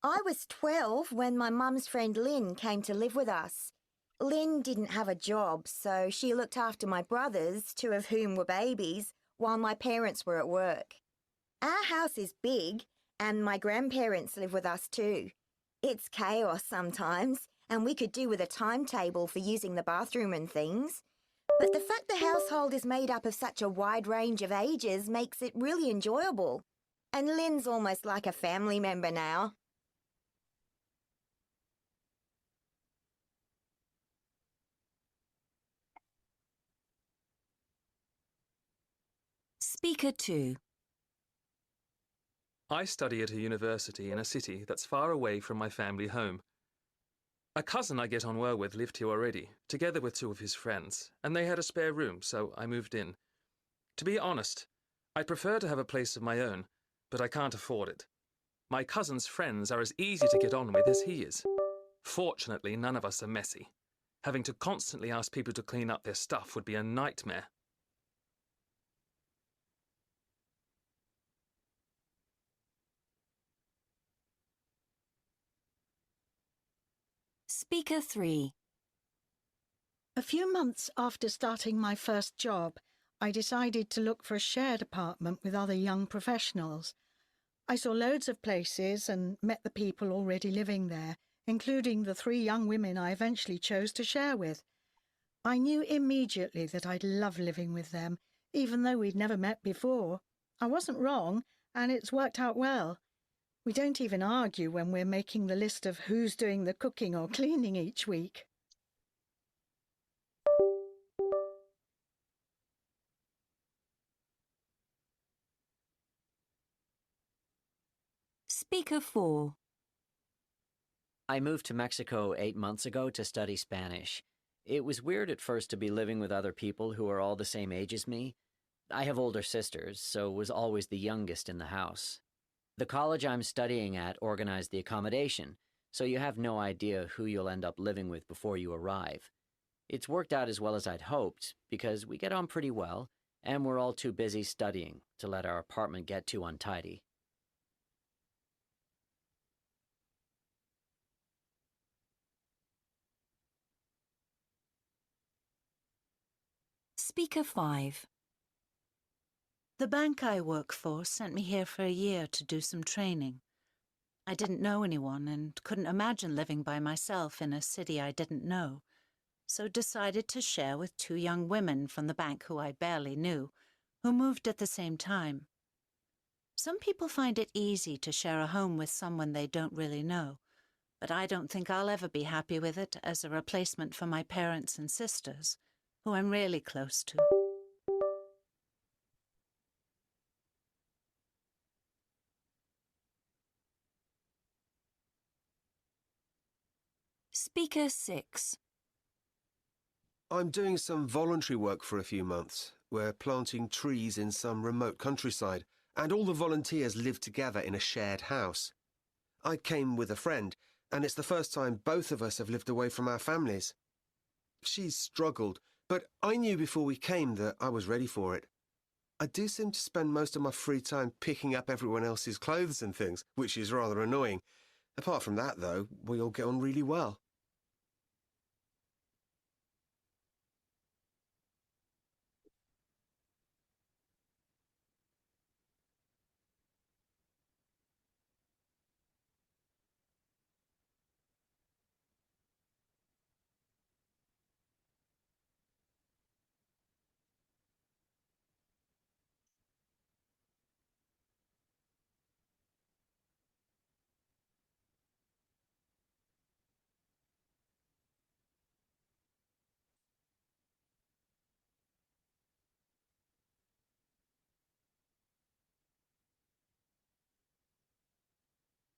I was 12 when my mum's friend Lynn came to live with us. Lynn didn't have a job, so she looked after my brothers, two of whom were babies, while my parents were at work. Our house is big, and my grandparents live with us too. It's chaos sometimes, and we could do with a timetable for using the bathroom and things. But the fact the household is made up of such a wide range of ages makes it really enjoyable. And Lynn's almost like a family member now. Speaker 2. I study at a university in a city that's far away from my family home. A cousin I get on well with lived here already, together with two of his friends, and they had a spare room, so I moved in. To be honest, I'd prefer to have a place of my own, but I can't afford it. My cousin's friends are as easy to get on with as he is. Fortunately, none of us are messy. Having to constantly ask people to clean up their stuff would be a nightmare. Speaker 3. A few months after starting my first job, I decided to look for a shared apartment with other young professionals. I saw loads of places and met the people already living there, including the 3 young women I eventually chose to share with. I knew immediately that I'd love living with them, even though we'd never met before. I wasn't wrong, and it's worked out well. We don't even argue when we're making the list of who's doing the cooking or cleaning each week. Speaker 4. I moved to Mexico 8 months ago to study Spanish. It was weird at first to be living with other people who are all the same age as me. I have older sisters, so was always the youngest in the house. The college I'm studying at organized the accommodation, so you have no idea who you'll end up living with before you arrive. It's worked out as well as I'd hoped, because we get on pretty well, and we're all too busy studying to let our apartment get too untidy. Speaker 5. The bank I work for sent me here for a year to do some training. I didn't know anyone and couldn't imagine living by myself in a city I didn't know, so decided to share with 2 young women from the bank who I barely knew, who moved at the same time. Some people find it easy to share a home with someone they don't really know, but I don't think I'll ever be happy with it as a replacement for my parents and sisters, who I'm really close to. Speaker 6. I'm doing some voluntary work for a few months. We're planting trees in some remote countryside, and all the volunteers live together in a shared house. I came with a friend, and it's the first time both of us have lived away from our families. She's struggled, but I knew before we came that I was ready for it. I do seem to spend most of my free time picking up everyone else's clothes and things, which is rather annoying. Apart from that, though, we all get on really well.